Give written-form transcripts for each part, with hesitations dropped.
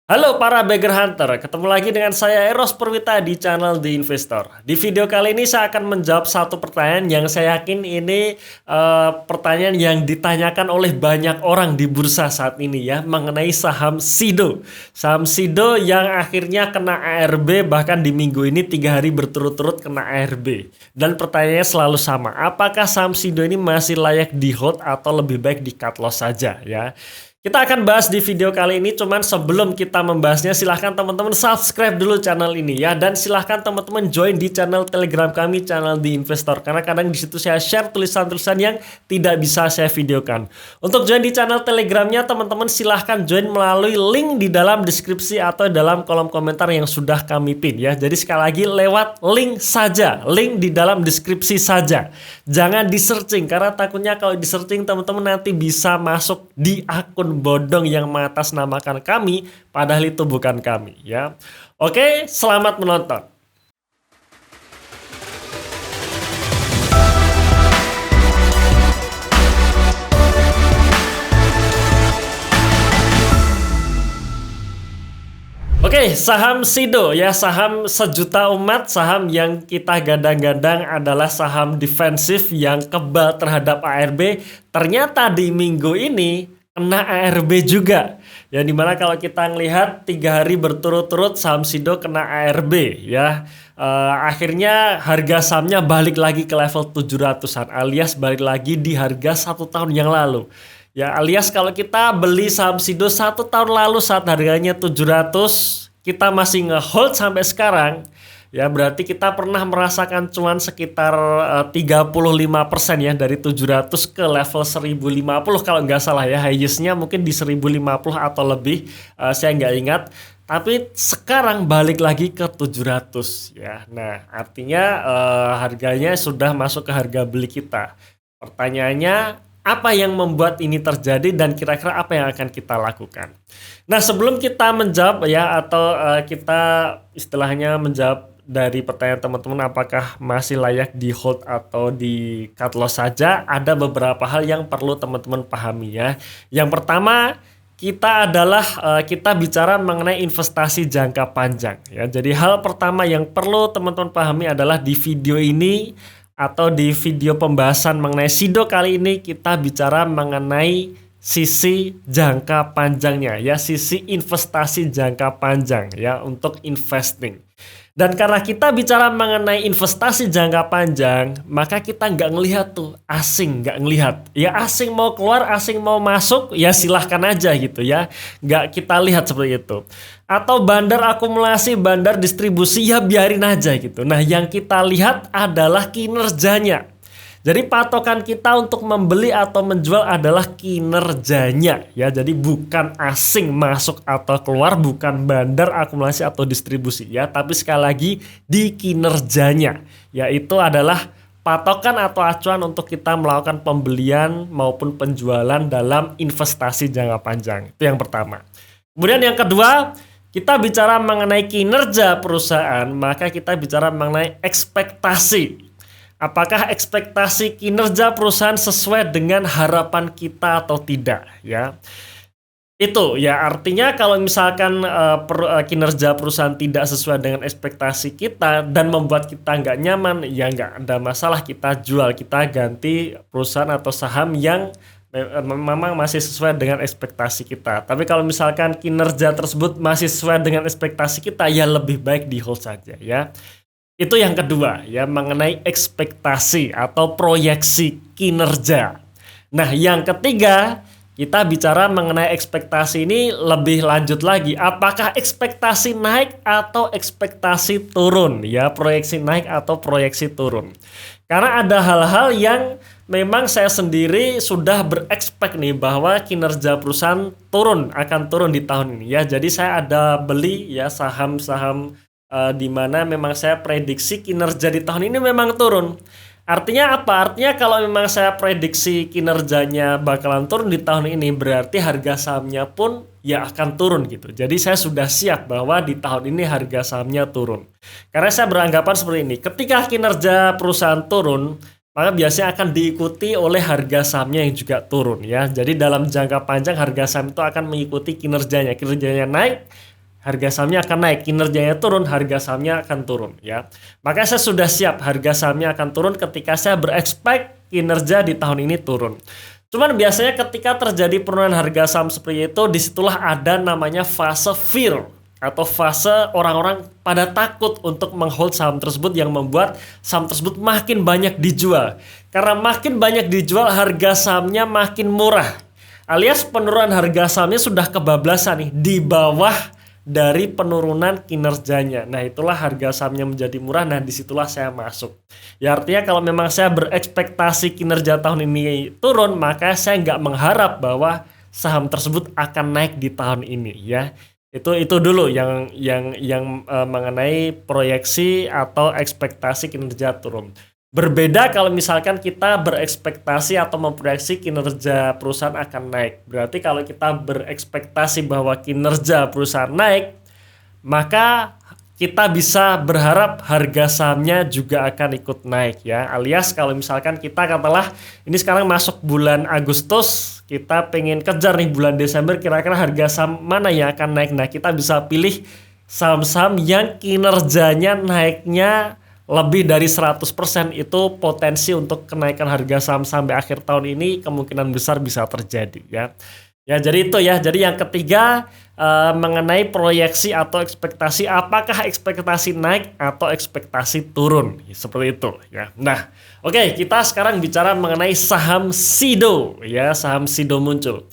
Halo para Bagger Hunter, ketemu lagi dengan saya Eros Perwita di channel The Investor. Di video kali ini saya akan menjawab satu pertanyaan yang saya yakin ini pertanyaan yang ditanyakan oleh banyak orang di bursa saat ini ya, mengenai saham Sido. Saham Sido yang akhirnya kena ARB, bahkan di minggu ini 3 hari berturut-turut kena ARB. Dan pertanyaannya selalu sama, apakah saham Sido ini masih layak di hold atau lebih baik di cut loss saja ya? Kita akan bahas di video kali ini, cuman sebelum kita membahasnya silahkan teman-teman subscribe dulu channel ini ya, dan silahkan teman-teman join di channel Telegram kami, channel The Investor, karena kadang di situ saya share tulisan-tulisan yang tidak bisa saya videokan. Untuk join di channel Telegramnya teman-teman silahkan join melalui link di dalam deskripsi atau dalam kolom komentar yang sudah kami pin ya. Jadi sekali lagi lewat link saja, link di dalam deskripsi saja. Jangan di searching, karena takutnya kalau di searching teman-teman nanti bisa masuk di akun bodong yang mengatasnamakan kami, padahal itu bukan kami ya. Oke, selamat menonton. Oke, saham Sido ya, saham sejuta umat, saham yang kita gadang-gadang adalah saham defensif yang kebal terhadap ARB. Ternyata di minggu ini kena ARB juga. Ya, dimana kalau kita ngelihat 3 hari berturut-turut saham Sido kena ARB ya. Akhirnya harga sahamnya balik lagi ke level 700-an, alias balik lagi di harga 1 tahun yang lalu. Ya, alias kalau kita beli saham Sido 1 tahun lalu saat harganya 700, kita masih nge-hold sampai sekarang, ya berarti kita pernah merasakan cuan sekitar 35% ya, dari 700 ke level 1050 kalau nggak salah ya. Highest-nya mungkin di 1050 atau lebih, saya nggak ingat. Tapi sekarang balik lagi ke 700 ya. Nah, artinya harganya sudah masuk ke harga beli kita. Pertanyaannya, apa yang membuat ini terjadi dan kira-kira apa yang akan kita lakukan? Nah, sebelum kita menjawab ya, atau kita istilahnya menjawab dari pertanyaan teman-teman apakah masih layak di hold atau di cut loss saja, ada beberapa hal yang perlu teman-teman pahami ya. Yang pertama, kita bicara mengenai investasi jangka panjang ya. Jadi hal pertama yang perlu teman-teman pahami adalah di video ini atau di video pembahasan mengenai Sido kali ini kita bicara mengenai sisi jangka panjangnya ya, sisi investasi jangka panjang ya untuk investing. Dan karena kita bicara mengenai investasi jangka panjang, maka kita nggak ngelihat tuh asing, nggak ngelihat. Ya asing mau keluar, asing mau masuk, ya silahkan aja gitu ya. Nggak kita lihat seperti itu. Atau bandar akumulasi, bandar distribusi, ya biarin aja gitu. Nah, yang kita lihat adalah kinerjanya. Jadi patokan kita untuk membeli atau menjual adalah kinerjanya ya. Jadi bukan asing masuk atau keluar, bukan bandar akumulasi atau distribusi ya, tapi sekali lagi di kinerjanya. Yaitu adalah patokan atau acuan untuk kita melakukan pembelian maupun penjualan dalam investasi jangka panjang. Itu yang pertama. Kemudian yang kedua, kita bicara mengenai kinerja perusahaan, maka kita bicara mengenai ekspektasi. Apakah ekspektasi kinerja perusahaan sesuai dengan harapan kita atau tidak ya. Itu ya, artinya kalau misalkan kinerja perusahaan tidak sesuai dengan ekspektasi kita dan membuat kita nggak nyaman, ya nggak ada masalah, kita jual, kita ganti perusahaan atau saham yang memang masih sesuai dengan ekspektasi kita. Tapi kalau misalkan kinerja tersebut masih sesuai dengan ekspektasi kita, ya lebih baik di hold saja ya. Itu yang kedua ya, mengenai ekspektasi atau proyeksi kinerja. Nah, yang ketiga, kita bicara mengenai ekspektasi ini lebih lanjut lagi. Apakah ekspektasi naik atau ekspektasi turun ya, proyeksi naik atau proyeksi turun. Karena ada hal-hal yang memang saya sendiri sudah berekspek nih bahwa kinerja perusahaan akan turun di tahun ini ya. Jadi saya ada beli ya saham-saham di mana memang saya prediksi kinerja di tahun ini memang turun. Artinya apa? Artinya kalau memang saya prediksi kinerjanya bakalan turun di tahun ini, berarti harga sahamnya pun ya akan turun gitu. Jadi saya sudah siap bahwa di tahun ini harga sahamnya turun. Karena saya beranggapan seperti ini, ketika kinerja perusahaan turun, maka biasanya akan diikuti oleh harga sahamnya yang juga turun ya. Jadi dalam jangka panjang harga saham itu akan mengikuti kinerjanya. Kinerjanya naik, harga sahamnya akan naik. Kinerjanya turun, harga sahamnya akan turun ya. Maka saya sudah siap harga sahamnya akan turun ketika saya berekspek kinerja di tahun ini turun. Cuman biasanya ketika terjadi penurunan harga saham seperti itu, disitulah ada namanya fase fear atau fase orang-orang pada takut untuk menghold saham tersebut, yang membuat saham tersebut makin banyak dijual. Karena makin banyak dijual, harga sahamnya makin murah. Alias penurunan harga sahamnya sudah kebablasan nih, di bawah dari penurunan kinerjanya. Nah, itulah harga sahamnya menjadi murah. Nah, disitulah saya masuk. Ya, artinya kalau memang saya berekspektasi kinerja tahun ini turun, maka saya nggak mengharap bahwa saham tersebut akan naik di tahun ini ya. Itu dulu yang mengenai proyeksi atau ekspektasi kinerja turun. Berbeda kalau misalkan kita berekspektasi atau memproyeksi kinerja perusahaan akan naik. Berarti kalau kita berekspektasi bahwa kinerja perusahaan naik, maka kita bisa berharap harga sahamnya juga akan ikut naik ya. Alias kalau misalkan kita katalah ini sekarang masuk bulan Agustus, kita pengen kejar nih bulan Desember, kira-kira harga saham mana yang akan naik. Nah, kita bisa pilih saham-saham yang kinerjanya naiknya lebih dari 100%, itu potensi untuk kenaikan harga saham sampai akhir tahun ini kemungkinan besar bisa terjadi ya. Ya, jadi itu ya. Jadi yang ketiga mengenai proyeksi atau ekspektasi, apakah ekspektasi naik atau ekspektasi turun, seperti itu ya. Nah, oke, kita sekarang bicara mengenai saham SIDO ya, saham SIDO muncul.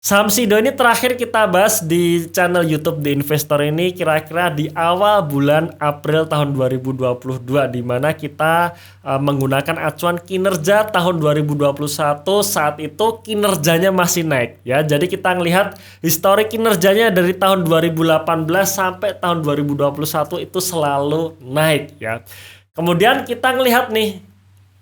Saham SIDO ini terakhir kita bahas di channel YouTube The Investor ini kira-kira di awal bulan April tahun 2022, di mana kita menggunakan acuan kinerja tahun 2021. Saat itu kinerjanya masih naik ya. Jadi kita ngelihat historik kinerjanya dari tahun 2018 sampai tahun 2021 itu selalu naik ya. Kemudian kita ngelihat nih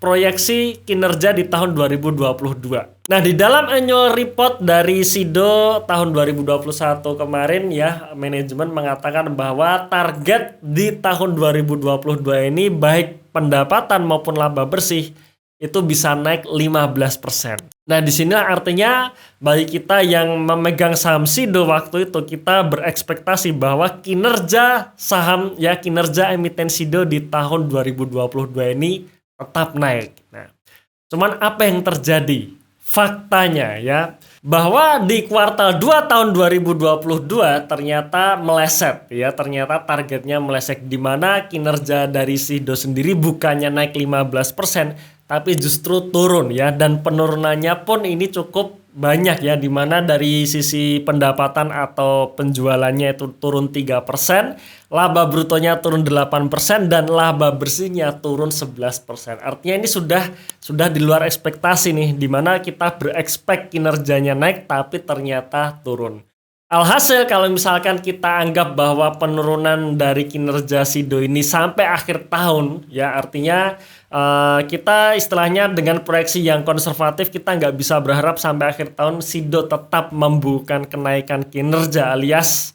proyeksi kinerja di tahun 2022. Nah, di dalam annual report dari SIDO tahun 2021 kemarin ya, manajemen mengatakan bahwa target di tahun 2022 ini baik pendapatan maupun laba bersih itu bisa naik 15%. Nah, di sini artinya bagi kita yang memegang saham SIDO waktu itu, kita berekspektasi bahwa kinerja saham ya, kinerja emiten SIDO di tahun 2022 ini tetap naik. Nah, cuman apa yang terjadi? Faktanya ya, bahwa di kuartal 2 tahun 2022 ternyata meleset ya, ternyata targetnya meleset, di mana kinerja dari SIDO sendiri bukannya naik 15%, tapi justru turun ya, dan penurunannya pun ini cukup banyak ya, di mana dari sisi pendapatan atau penjualannya itu turun 3%, laba brutonya turun 8%, dan laba bersihnya turun 11%. Artinya ini sudah di luar ekspektasi nih, di mana kita berekspek kinerjanya naik tapi ternyata turun. Alhasil kalau misalkan kita anggap bahwa penurunan dari kinerja SIDO ini sampai akhir tahun ya, artinya kita istilahnya dengan proyeksi yang konservatif, kita nggak bisa berharap sampai akhir tahun SIDO tetap membukukan kenaikan kinerja, alias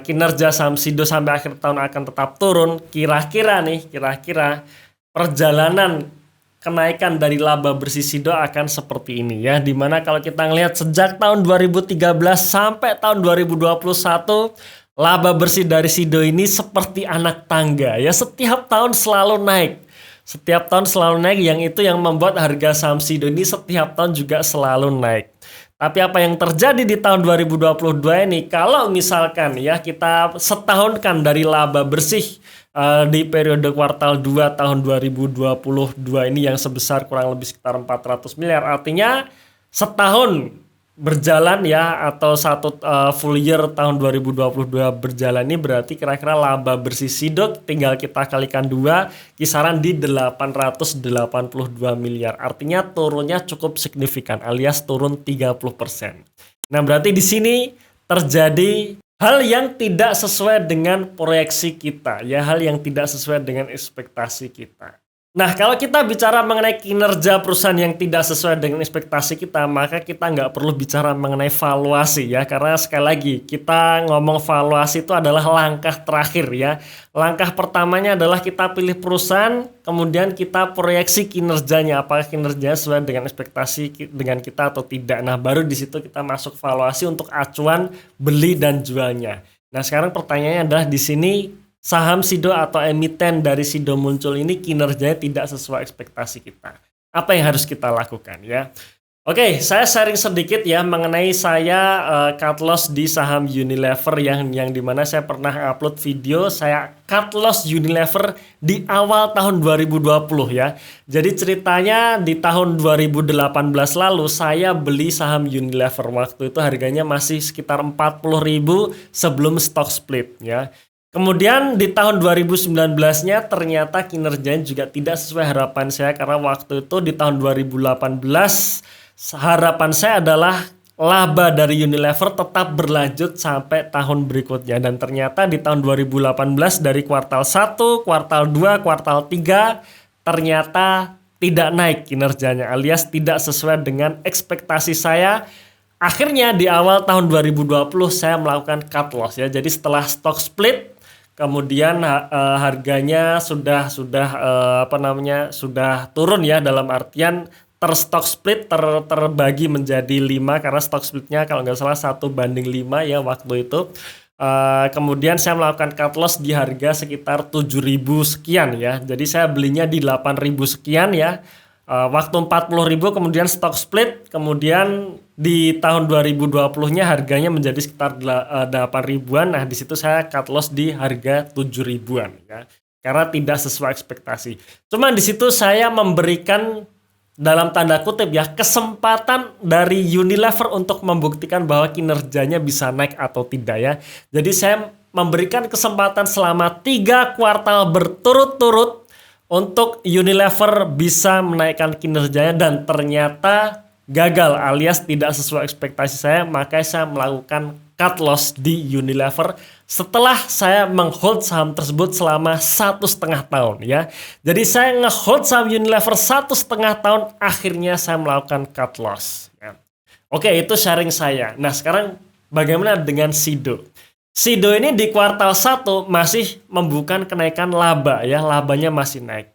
kinerja saham SIDO sampai akhir tahun akan tetap turun. Kira-kira perjalanan kenaikan dari laba bersih SIDO akan seperti ini ya, dimana kalau kita ngelihat sejak tahun 2013 sampai tahun 2021, laba bersih dari SIDO ini seperti anak tangga ya, setiap tahun selalu naik. Setiap tahun selalu naik, yang itu yang membuat harga saham SIDO ini setiap tahun juga selalu naik. Tapi apa yang terjadi di tahun 2022 ini, kalau misalkan ya kita setahunkan dari laba bersih di periode kuartal 2 tahun 2022 ini yang sebesar kurang lebih sekitar 400 miliar, artinya setahun berjalan ya, atau satu full year tahun 2022 berjalan ini, berarti kira-kira laba bersih SIDO tinggal kita kalikan 2, kisaran di 882 miliar. Artinya turunnya cukup signifikan, alias turun 30%. Nah, berarti di sini terjadi hal yang tidak sesuai dengan proyeksi kita ya, hal yang tidak sesuai dengan ekspektasi kita. Nah, kalau kita bicara mengenai kinerja perusahaan yang tidak sesuai dengan ekspektasi kita, maka kita nggak perlu bicara mengenai valuasi ya, karena sekali lagi kita ngomong valuasi itu adalah langkah terakhir ya. Langkah pertamanya adalah kita pilih perusahaan, kemudian kita proyeksi kinerjanya, apakah kinerjanya sesuai dengan ekspektasi dengan kita atau tidak. Nah, baru di situ kita masuk valuasi untuk acuan beli dan jualnya. Nah, sekarang pertanyaannya adalah di sini saham Sido atau emiten dari Sido muncul ini kinerjanya tidak sesuai ekspektasi kita. Apa yang harus kita lakukan ya? Oke, saya sharing sedikit ya mengenai saya cut loss di saham Unilever yang dimana saya pernah upload video saya cut loss Unilever di awal tahun 2020 ya. Jadi ceritanya di tahun 2018 lalu saya beli saham Unilever, waktu itu harganya masih sekitar 40.000 sebelum stock split ya. Kemudian di tahun 2019-nya ternyata kinerjanya juga tidak sesuai harapan saya, karena waktu itu di tahun 2018 harapan saya adalah laba dari Unilever tetap berlanjut sampai tahun berikutnya. Dan ternyata di tahun 2018 dari kuartal 1, kuartal 2, kuartal 3 ternyata tidak naik kinerjanya, alias tidak sesuai dengan ekspektasi saya. Akhirnya di awal tahun 2020 saya melakukan cut loss ya. Jadi setelah stock split kemudian harganya sudah turun ya, dalam artian stock split terbagi menjadi 5 karena stock splitnya kalau nggak salah 1:5 ya waktu itu. Kemudian saya melakukan cut loss di harga sekitar 7.000 sekian ya. Jadi saya belinya di 8.000 sekian ya. Waktu 40.000 kemudian stock split, kemudian di tahun 2020-nya harganya menjadi sekitar 8.000-an. Nah, di situ saya cut loss di harga 7.000-an ya. Karena tidak sesuai ekspektasi. Cuman di situ saya memberikan dalam tanda kutip ya kesempatan dari Unilever untuk membuktikan bahwa kinerjanya bisa naik atau tidak ya. Jadi saya memberikan kesempatan selama 3 kuartal berturut-turut untuk Unilever bisa menaikkan kinerjanya, dan ternyata gagal alias tidak sesuai ekspektasi saya. Makanya saya melakukan cut loss di Unilever setelah saya menghold saham tersebut selama 1,5 tahun ya. Jadi saya ngehold saham Unilever 1,5 tahun, akhirnya saya melakukan cut loss ya. Oke, itu sharing saya. Nah, sekarang bagaimana dengan Sido? Sido ini di kuartal 1 masih membukukan kenaikan laba ya, labanya masih naik.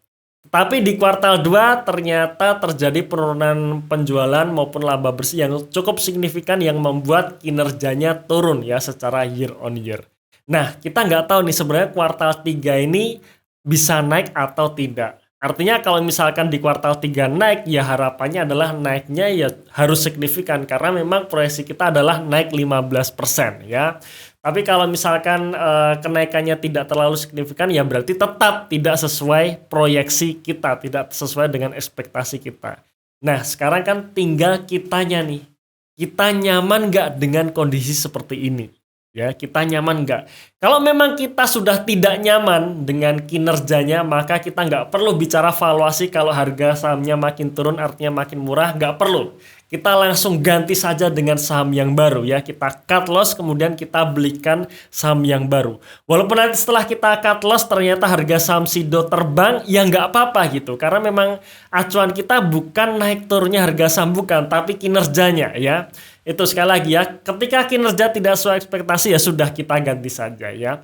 Tapi di kuartal 2 ternyata terjadi penurunan penjualan maupun laba bersih yang cukup signifikan yang membuat kinerjanya turun ya secara year on year. Nah, kita nggak tahu nih sebenarnya kuartal 3 ini bisa naik atau tidak. Artinya kalau misalkan di kuartal 3 naik, ya harapannya adalah naiknya ya harus signifikan karena memang proyeksi kita adalah naik 15% ya. Tapi kalau misalkan kenaikannya tidak terlalu signifikan, ya berarti tetap tidak sesuai proyeksi kita, tidak sesuai dengan ekspektasi kita. Nah, sekarang kan tinggal kitanya nih. Kita nyaman nggak dengan kondisi seperti ini? Ya, kita nyaman nggak? Kalau memang kita sudah tidak nyaman dengan kinerjanya, maka kita nggak perlu bicara valuasi. Kalau harga sahamnya makin turun artinya makin murah, nggak perlu. Kita langsung ganti saja dengan saham yang baru ya. Kita cut loss kemudian kita belikan saham yang baru. Walaupun nanti setelah kita cut loss ternyata harga saham Sido terbang, ya nggak apa-apa gitu. Karena memang acuan kita bukan naik turunnya harga saham, bukan, tapi kinerjanya ya. Itu sekali lagi ya, ketika kinerja tidak sesuai ekspektasi ya sudah, kita ganti saja ya.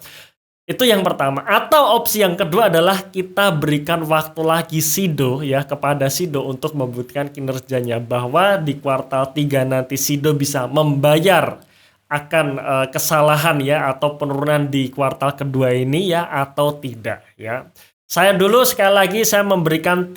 Itu yang pertama. Atau opsi yang kedua adalah kita berikan waktu lagi Sido ya, kepada Sido untuk membuktikan kinerjanya bahwa di kuartal 3 nanti Sido bisa membayar akan kesalahan ya atau penurunan di kuartal kedua ini ya atau tidak ya. Saya dulu sekali lagi saya memberikan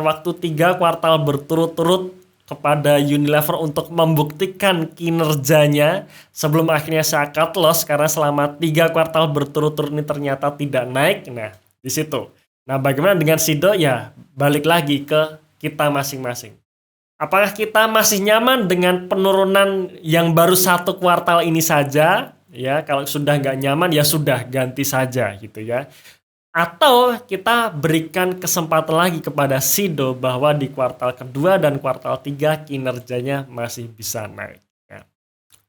waktu 3 kuartal berturut-turut kepada Unilever untuk membuktikan kinerjanya sebelum akhirnya saya cut loss karena selama 3 kuartal berturut-turut ini ternyata tidak naik. Nah, di situ. Nah, bagaimana dengan Sido? Ya, balik lagi ke kita masing-masing. Apakah kita masih nyaman dengan penurunan yang baru 1 kuartal ini saja? Ya, kalau sudah nggak nyaman ya sudah ganti saja gitu ya. Atau kita berikan kesempatan lagi kepada Sido bahwa di kuartal kedua dan kuartal 3 kinerjanya masih bisa naik ya.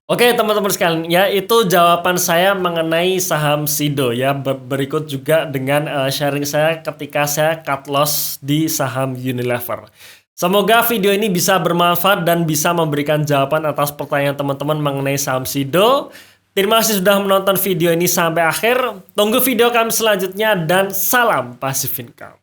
Oke teman-teman sekalian ya, itu jawaban saya mengenai saham Sido ya. Berikut juga dengan sharing saya ketika saya cut loss di saham Unilever. Semoga video ini bisa bermanfaat dan bisa memberikan jawaban atas pertanyaan teman-teman mengenai saham Sido. Terima kasih sudah menonton video ini sampai akhir. Tunggu video kami selanjutnya dan salam Passive Income.